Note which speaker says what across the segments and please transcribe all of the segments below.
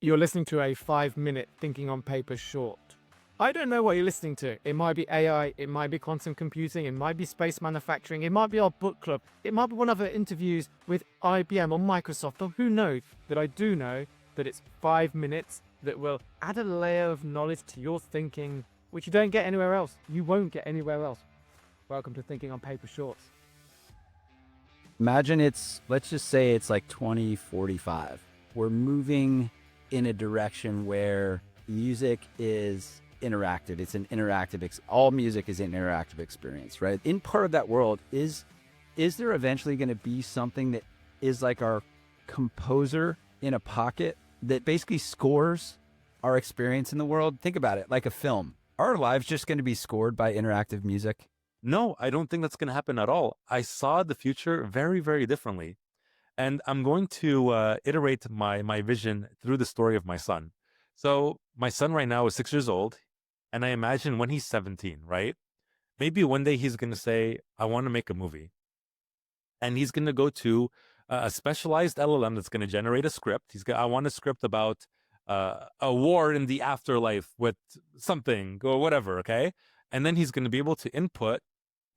Speaker 1: You're listening to a 5-minute thinking on paper short. I don't know what you're listening to. It might be AI, it might be quantum computing, it might be space manufacturing, it might be our book club, it might be one of our interviews with IBM or Microsoft, or who knows. But I do know that it's 5 minutes that will add a layer of knowledge to your thinking, which you don't get anywhere else. You won't get anywhere else. Welcome to Thinking on Paper Shorts.
Speaker 2: Imagine let's just say it's like 2045. We're moving in a direction where music is interactive. It's an interactive, all music is an interactive experience, right? In part of that world, is there eventually going to be something that is like our composer in a pocket that basically scores our experience in the world? Think about it, like a film. Are our lives just going to be scored by interactive music?
Speaker 3: No, I don't think that's going to happen at all. I saw the future very, very differently. And I'm going to iterate my vision through the story of my son. So my son right now is 6 years old. And I imagine when he's 17, right? Maybe one day he's going to say, I want to make a movie. And he's going to go to a specialized LLM that's going to generate a script. I want a script about a war in the afterlife with something or whatever, okay? And then he's going to be able to input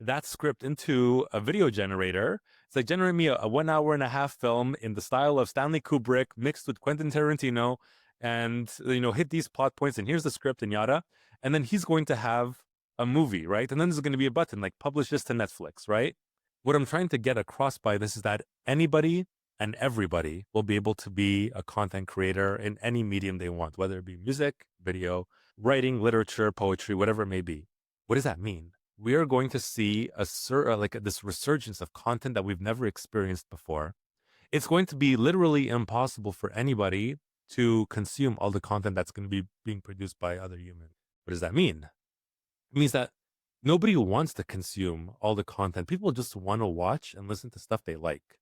Speaker 3: that script into a video generator. It's like, generate me a 1 hour and a half film in the style of Stanley Kubrick mixed with Quentin Tarantino, and hit these plot points, and here's the script and yada. And then he's going to have a movie, right? And then there's going to be a button like publish this to Netflix, right? What I'm trying to get across by this is that anybody and everybody will be able to be a content creator in any medium they want, whether it be music, video, writing, literature, poetry, whatever it may be. What does that mean? We are going to see this resurgence of content that we've never experienced before. It's going to be literally impossible for anybody to consume all the content that's going to be being produced by other humans. What does that mean? It means that nobody wants to consume all the content. People just want to watch and listen to stuff they like.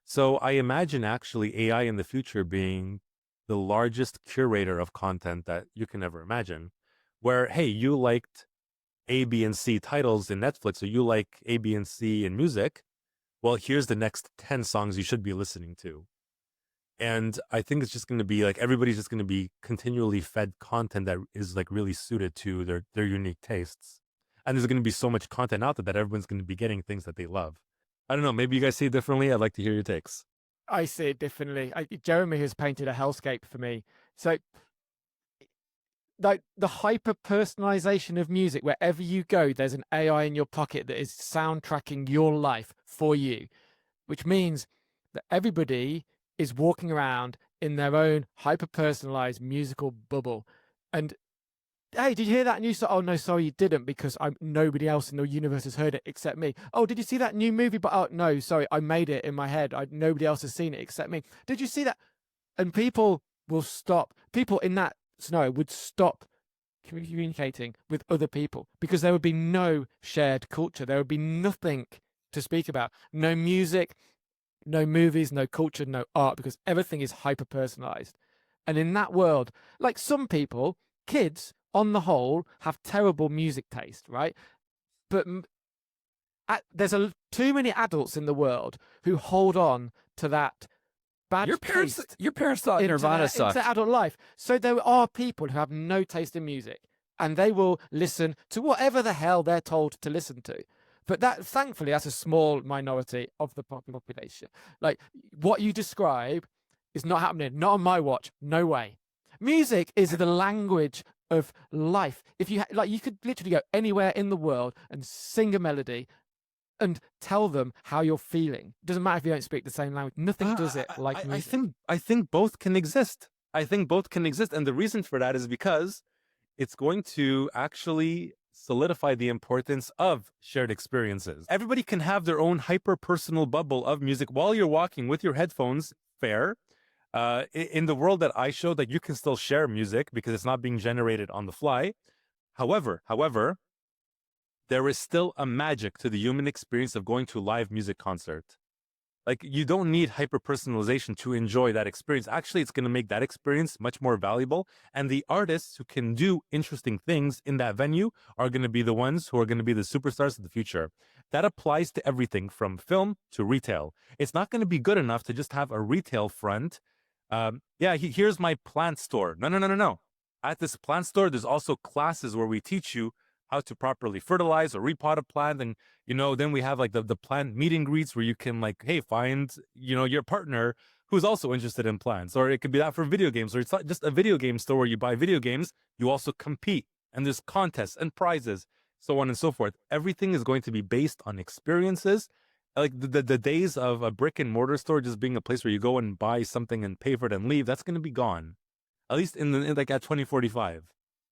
Speaker 3: So I imagine actually AI in the future being the largest curator of content that you can ever imagine, where, hey, you liked A, B, and C titles in Netflix, or you like A, B, and C in music. Well, here's the next 10 songs you should be listening to. And I think it's just going to be like, everybody's just going to be continually fed content that is like really suited to their unique tastes. And there's going to be so much content out there that everyone's going to be getting things that they love. I don't know, maybe you guys see it differently. I'd like to hear your takes.
Speaker 1: I see it differently. Jeremy has painted a hellscape for me. So, like the hyper personalization of music, wherever you go, there's an AI in your pocket that is soundtracking your life for you, which means that everybody is walking around in their own hyper personalized musical bubble. And hey, did you hear that news? Oh no, sorry, you didn't, because nobody else in the universe has heard it except me. Oh, did you see that new movie? But oh no, sorry, I made it in my head. Nobody else has seen it except me. Did you see that? And people will stop. People in that scenario would stop communicating with other people because there would be no shared culture. There would be nothing to speak about. No music, no movies, no culture, no art, because everything is hyper personalized. And in that world, like some people, kids on the whole have terrible music taste, right? But there's too many adults in the world who hold on to that bad taste.
Speaker 2: Your parents thought Nirvana sucked.
Speaker 1: Into adult life. So there are people who have no taste in music, and they will listen to whatever the hell they're told to listen to. But thankfully, that's a small minority of the population. Like, what you describe is not happening. Not on my watch. No way. Music is the language of life. If you you could literally go anywhere in the world and sing a melody and tell them how you're feeling. It doesn't matter if you don't speak the same language. Nothing does it like music.
Speaker 3: I think both can exist. And the reason for that is because it's going to actually solidify the importance of shared experiences. Everybody can have their own hyper-personal bubble of music while you're walking with your headphones. Fair. In the world that I showed, that you can still share music because it's not being generated on the fly. However, there is still a magic to the human experience of going to a live music concert. Like, you don't need hyper-personalization to enjoy that experience. Actually, it's going to make that experience much more valuable. And the artists who can do interesting things in that venue are going to be the ones who are going to be the superstars of the future. That applies to everything from film to retail. It's not going to be good enough to just have a retail front Yeah, here's my plant store. No, no, no, no, no. At this plant store, there's also classes where we teach you how to properly fertilize or repot a plant. And, then we have like the plant meet and greets where you can like, hey, find, your partner who's also interested in plants. Or it could be that for video games, or it's not just a video game store where you buy video games, you also compete and there's contests and prizes, so on and so forth. Everything is going to be based on experiences. Like the days of a brick and mortar store just being a place where you go and buy something and pay for it and leave, that's going to be gone. At least in like at 2045.